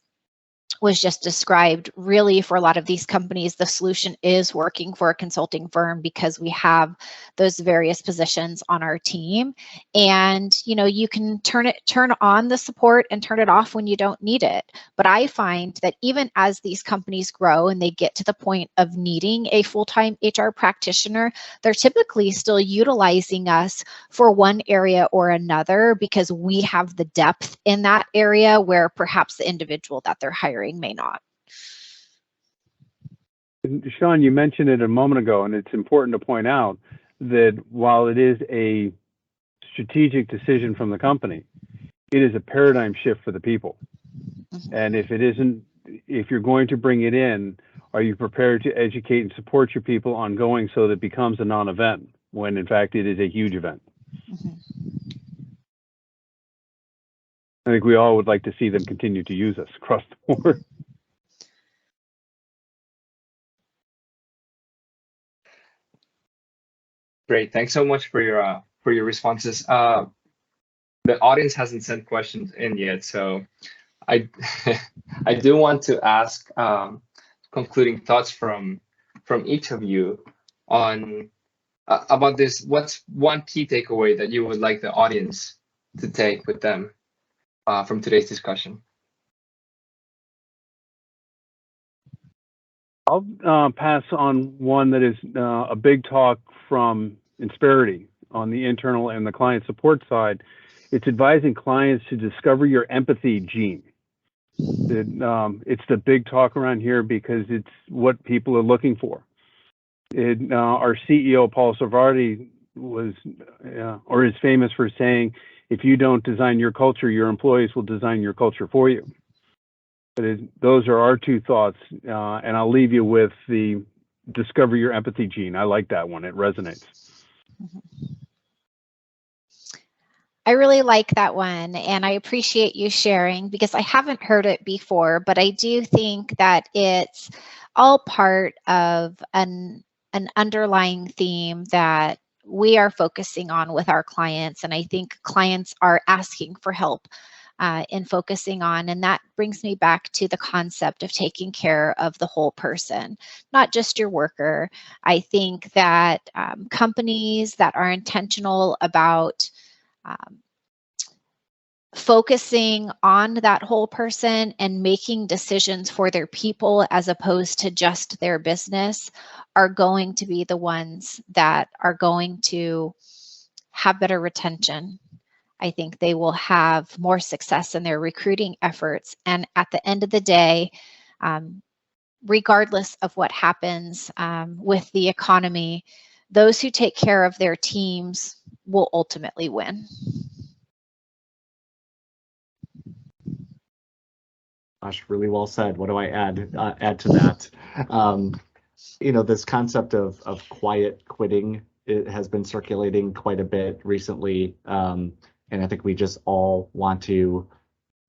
was just described, really for a lot of these companies, the solution is working for a consulting firm because we have those various positions on our team. And, you can turn on the support and turn it off when you don't need it. But I find that even as these companies grow and they get to the point of needing a full-time HR practitioner, they're typically still utilizing us for one area or another because we have the depth in that area where perhaps the individual that they're hiring may not.
Sean, you mentioned it a moment ago, and it's important to point out that while it is a strategic decision from the company, it is a paradigm shift for the people. Mm-hmm. And if you're going to bring it in, are you prepared to educate and support your people ongoing so that it becomes a non-event when in fact it is a huge event? Mm-hmm. I think we all would like to see them continue to use us across the board.
Great, thanks so much for your responses. The audience hasn't sent questions in yet, so I do want to ask concluding thoughts from each of you on about this. What's one key takeaway that you would like the audience to take with them from today's discussion?
I'll pass on one that is a big talk from Insperity on the internal and the client support side. It's advising clients to discover your empathy gene. It's the big talk around here because it's what people are looking for. Our CEO, Paul Sarvadi, is famous for saying, if you don't design your culture, your employees will design your culture for you. But those are our two thoughts, and I'll leave you with the discover your empathy gene. I like that one. It resonates.
I really like that one, and I appreciate you sharing because I haven't heard it before, but I do think that it's all part of an underlying theme that we are focusing on with our clients, and I think clients are asking for help in focusing on, and that brings me back to the concept of taking care of the whole person, not just your worker. I think that companies that are intentional about focusing on that whole person and making decisions for their people as opposed to just their business are going to be the ones that are going to have better retention. I think they will have more success in their recruiting efforts. And at the end of the day, regardless of what happens with the economy, those who take care of their teams will ultimately win.
Gosh, really well said. What do I add to that? This concept of quiet quitting, it has been circulating quite a bit recently. And I think we just all want to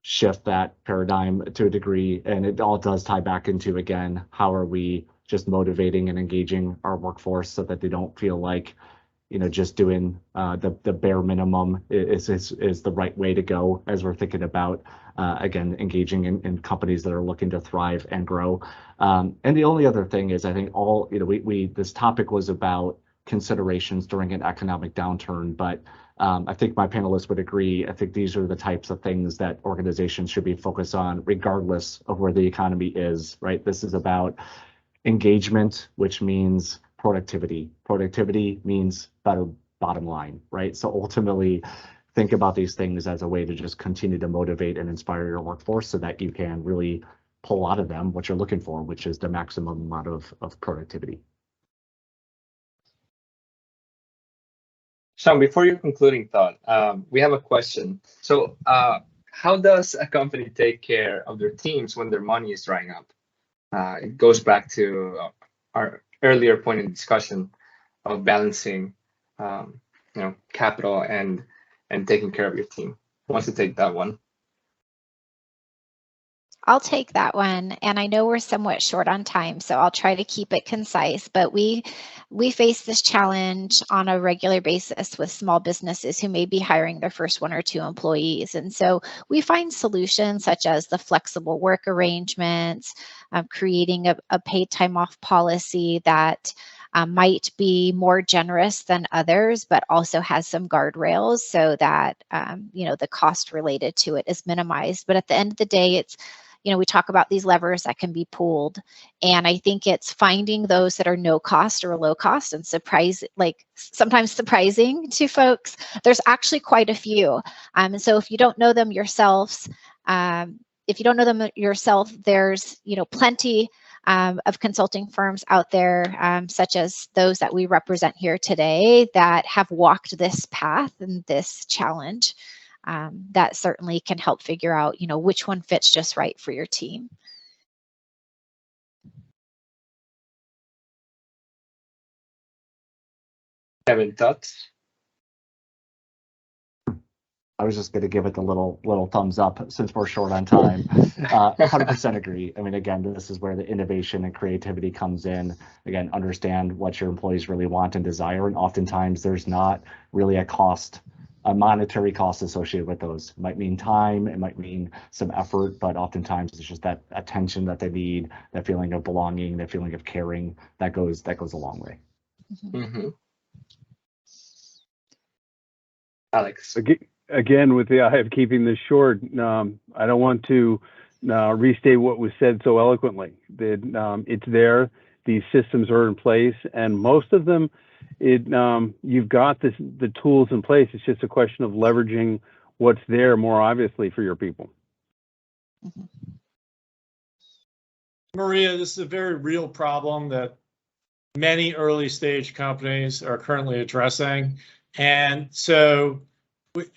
shift that paradigm to a degree. And it all does tie back into, again, how are we just motivating and engaging our workforce so that they don't feel like, just doing the bare minimum is the right way to go as we're thinking about, again, engaging in companies that are looking to thrive and grow. And the only other thing is, I think this topic was about considerations during an economic downturn, but I think my panelists would agree. I think these are the types of things that organizations should be focused on regardless of where the economy is, right? This is about engagement, which means productivity. Productivity means better bottom line, right? So ultimately, think about these things as a way to just continue to motivate and inspire your workforce so that you can really pull out of them what you're looking for, which is the maximum amount of productivity.
Sean, before your concluding thought, we have a question. So how does a company take care of their teams when their money is drying up? It goes back to our earlier point in discussion of balancing, capital and taking care of your team. Who wants to take that one?
I'll take that one, and I know we're somewhat short on time, so I'll try to keep it concise, but we face this challenge on a regular basis with small businesses who may be hiring their first 1 or 2 employees, and so we find solutions such as the flexible work arrangements, creating a paid time off policy that might be more generous than others, but also has some guardrails so that the cost related to it is minimized. But at the end of the day, it's we talk about these levers that can be pulled, and I think it's finding those that are no cost or low cost and sometimes surprising to folks. There's actually quite a few, and so if you don't know them yourselves, there's plenty of consulting firms out there, such as those that we represent here today, that have walked this path and this challenge. That certainly can help figure out, which one fits just right for your team.
Kevin, thoughts?
I was just going to give it the little thumbs up since we're short on time. 100% agree. I mean, again, this is where the innovation and creativity comes in. Again, understand what your employees really want and desire, and oftentimes there's not really a monetary cost associated with those. It might mean time, it might mean some effort, but oftentimes it's just that attention that they need, that feeling of belonging, that feeling of caring, that goes a long way.
Mm-hmm. Alex.
again, with the eye of keeping this short, I don't want to restate what was said so eloquently. That it's there, these systems are in place, and most of them, you've got the tools in place. It's just a question of leveraging what's there more obviously for your people.
Maria, this is a very real problem that many early stage companies are currently addressing. And so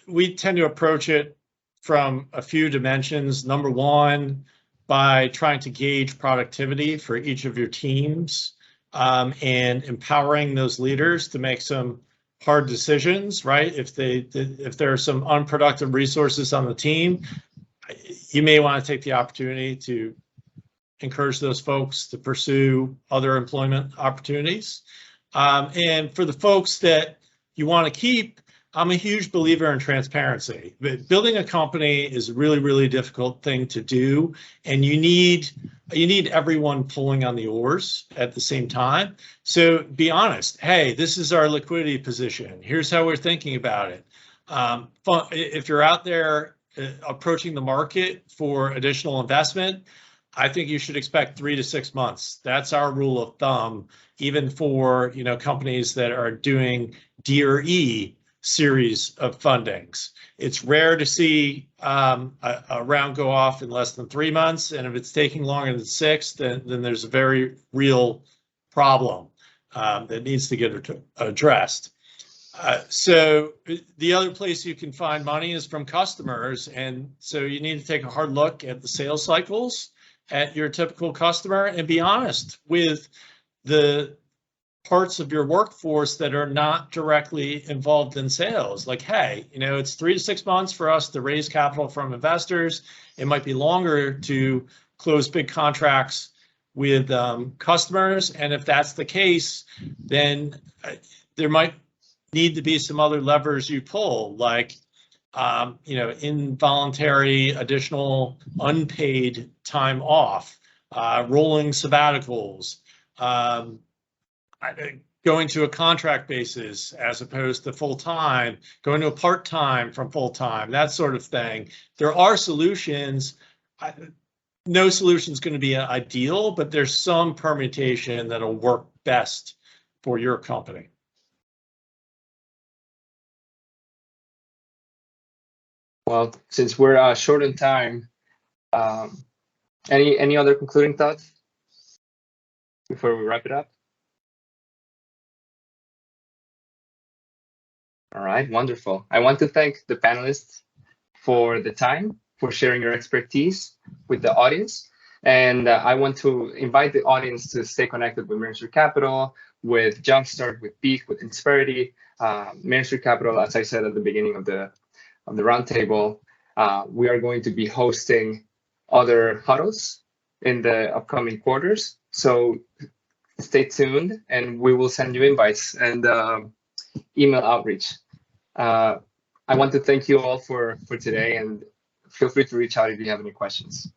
we tend to approach it from a few dimensions. Number one, by trying to gauge productivity for each of your teams and empowering those leaders to make some hard decisions, right? If there are some unproductive resources on the team, you may want to take the opportunity to encourage those folks to pursue other employment opportunities. And for the folks that you want to keep, I'm a huge believer in transparency. But building a company is a really, really difficult thing to do, and you need everyone pulling on the oars at the same time. So be honest. Hey, this is our liquidity position. Here's how we're thinking about it. If you're out there approaching the market for additional investment, I think you should expect 3 to 6 months. That's our rule of thumb, even for companies that are doing D or E series of fundings. It's rare to see a round go off in less than 3 months, and if it's taking longer than 6, then there's a very real problem that needs to get addressed. So the other place you can find money is from customers, and so you need to take a hard look at the sales cycles at your typical customer and be honest with the parts of your workforce that are not directly involved in sales. Like, hey, it's 3 to 6 months for us to raise capital from investors. It might be longer to close big contracts with customers. And if that's the case, then there might need to be some other levers you pull, like involuntary additional unpaid time off, rolling sabbaticals, going to a contract basis as opposed to full-time, going to a part-time from full-time, that sort of thing. There are solutions. No solution is going to be ideal, but there's some permutation that'll work best for your company.
Well, since we're short in time, any other concluding thoughts before we wrap it up? All right, wonderful. I want to thank the panelists for the time, for sharing your expertise with the audience. And I want to invite the audience to stay connected with Marion Street Capital, with Jumpstart, with Peak, with Insperity. Marion Street Capital, as I said at the beginning of the roundtable, we are going to be hosting other huddles in the upcoming quarters. So stay tuned, and we will send you invites and email outreach. I want to thank you all for today, and feel free to reach out if you have any questions.